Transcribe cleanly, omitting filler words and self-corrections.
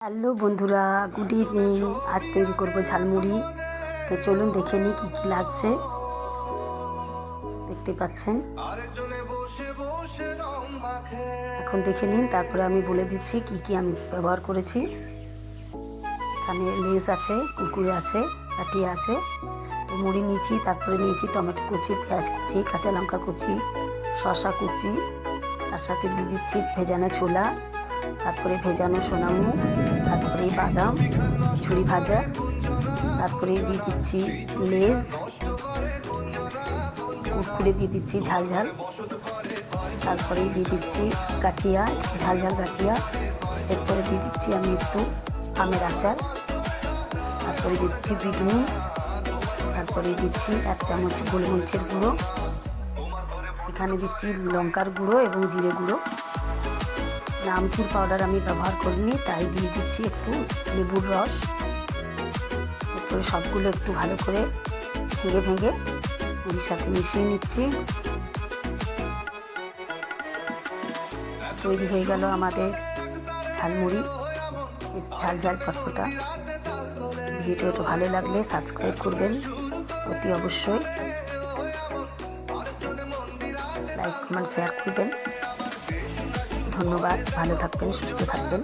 Hello বন্ধুরা, good evening. আজ তৈরি করব ঝালমুড়ি। তো চলুন দেখে নিই কী কী লাগছে। দেখতে পাচ্ছেন, এখন দেখে নিন, তারপরে আমি বলে দিচ্ছি কি কি আমি ব্যবহার করেছি। এখানে লেস আছে, কুরকুরে আছে, কাটিয়া আছে, তো মুড়ি নিয়েছি। তারপরে নিয়েছি টমেটো কুচি, পেঁয়াজ কুচি, কাঁচা লঙ্কা কুচি, শসা কুচি, তার সাথে দিয়ে দিচ্ছি ভেজানো ছোলা, তারপরে ভেজানো সোনামুগ, তারপরে বাদাম ঝুড়ি ভাজা, তারপরে দিয়ে দিচ্ছি লেজ, কুরকুরে দিয়ে দিচ্ছি ঝাল ঝাল, তারপরে দিয়ে দিচ্ছি গাঠিয়া, ঝাল ঝাল গাঠিয়া, এরপরে দিয়ে দিচ্ছি আমি একটু আমের আচার, তারপরে দিচ্ছি বিট নুন, তারপরে দিচ্ছি 1 চামচ গোলমরিচের গুঁড়ো, এখানে দিচ্ছি লঙ্কার গুঁড়ো এবং জিরে গুঁড়ো। আমচুর পাউডার আমি ব্যবহার করিনি, তাই দিয়ে দিচ্ছি একটু লেবুর রস। এরপরে সবগুলো একটু ভালো করে ভেঙে ভেঙে মুড়ির সাথে মিশিয়ে নিচ্ছি। তৈরি হয়ে গেল আমাদের ঝালমুড়ি, বেশ ঝাল ঝাল চটপটা। ভিডিওটা ভালো লাগলে সাবস্ক্রাইব করবেন অতি অবশ্যই, লাইক কমেন্ট শেয়ার করবেন। ধন্যবাদ, ভালো থাকবেন, সুস্থ থাকবেন।